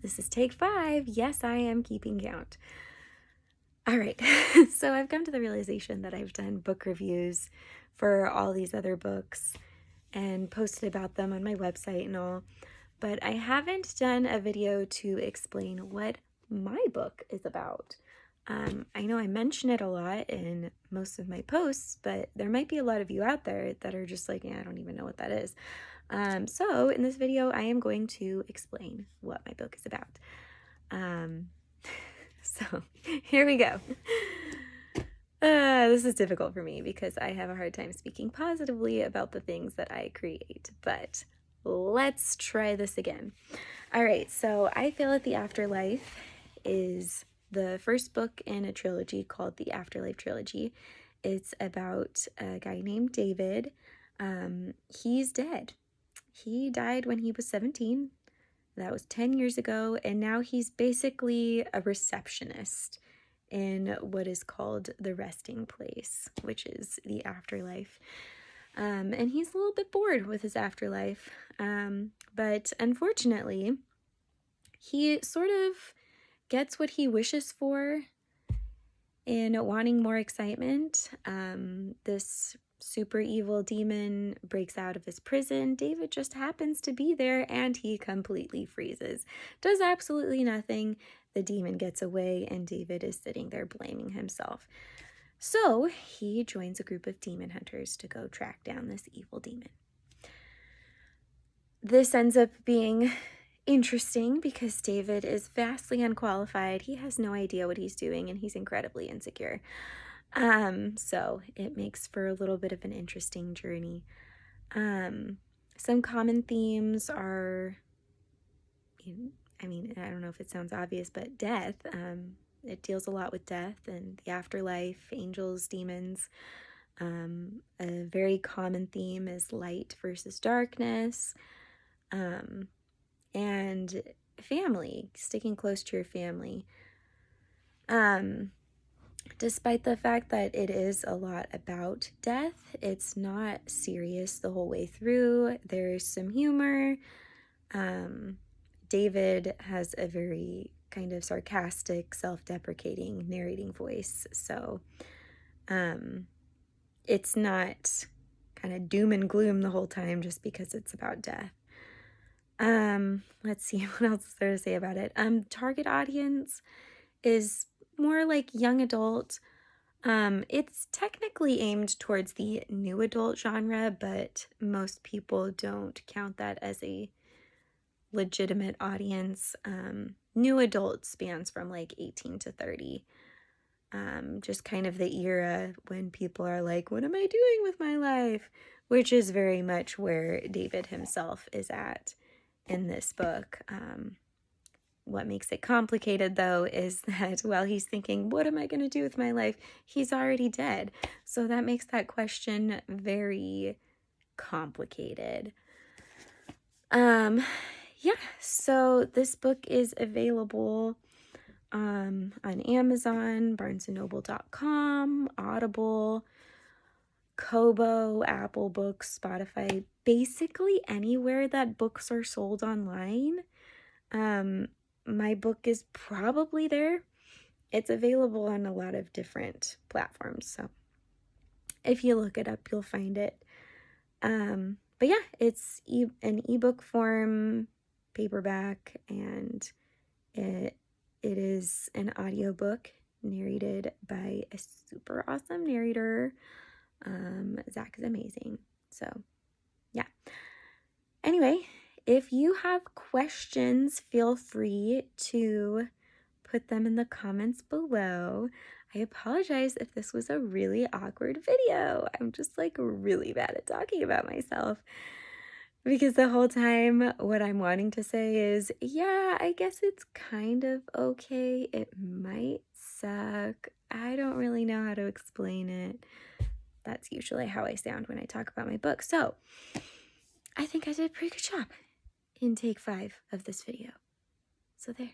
This is take 5. Yes, I am keeping count. All right, so I've come to the realization that I've done book reviews for all these other books and posted about them on my website and all, but I haven't done a video to explain what my book is about. I know I mention it a lot in most of my posts, but there might be a lot of you out there that are just like, yeah, I don't even know what that is. So in this video, I am going to explain what my book is about. So here we go. This is difficult for me because I have a hard time speaking positively about the things that I create, but let's try this again. All right, so I Fail at the Afterlife is the first book in a trilogy called the Afterlife Trilogy. It's about a guy named David. He's dead. He died when he was 17. That was 10 years ago, and now he's basically a receptionist in what is called the resting place, which is the afterlife. And he's a little bit bored with his afterlife, but unfortunately, he sort of gets what he wishes for in wanting more excitement. This super evil demon breaks out of his prison. David just happens to be there and he completely freezes. Does absolutely nothing. The demon gets away and David is sitting there blaming himself. So he joins a group of demon hunters to go track down this evil demon. This ends up being interesting because David is vastly unqualified. He has no idea what he's doing and he's incredibly insecure. So it makes for a little bit of an interesting journey. Some common themes are, I don't know if it sounds obvious, but death. It deals a lot with death and the afterlife, angels, demons. A very common theme is light versus darkness. And family, sticking close to your family. Despite the fact that it is a lot about death, it's not serious the whole way through. There's some humor. David has a very kind of sarcastic, self-deprecating narrating voice, so it's not kind of doom and gloom the whole time just because it's about death. Let's see, what else is there to say about it? Target audience is more like young adult. It's technically aimed towards the new adult genre, but most people don't count that as a legitimate audience. New adult spans from like 18 to 30. Just kind of the era when people are like, what am I doing with my life? Which is very much where David himself is at in this book. What makes it complicated, though, is that while he's thinking, what am I going to do with my life? He's already dead. So that makes that question very complicated. Yeah, so this book is available on Amazon, BarnesandNoble.com, Audible, Kobo, Apple Books, Spotify, basically anywhere that books are sold online. My book is probably there. It's available on a lot of different platforms, so if you look it up, you'll find it. But yeah, it's an ebook form, paperback, and it is an audiobook narrated by a super awesome narrator. Zach is amazing. So yeah. Anyway, if you have questions, feel free to put them in the comments below. I apologize if this was a really awkward video. I'm just like really bad at talking about myself because the whole time what I'm wanting to say is, yeah, I guess it's kind of okay. It might suck. I don't really know how to explain it. That's usually how I sound when I talk about my book. So I think I did a pretty good job in take 5 of this video. So there.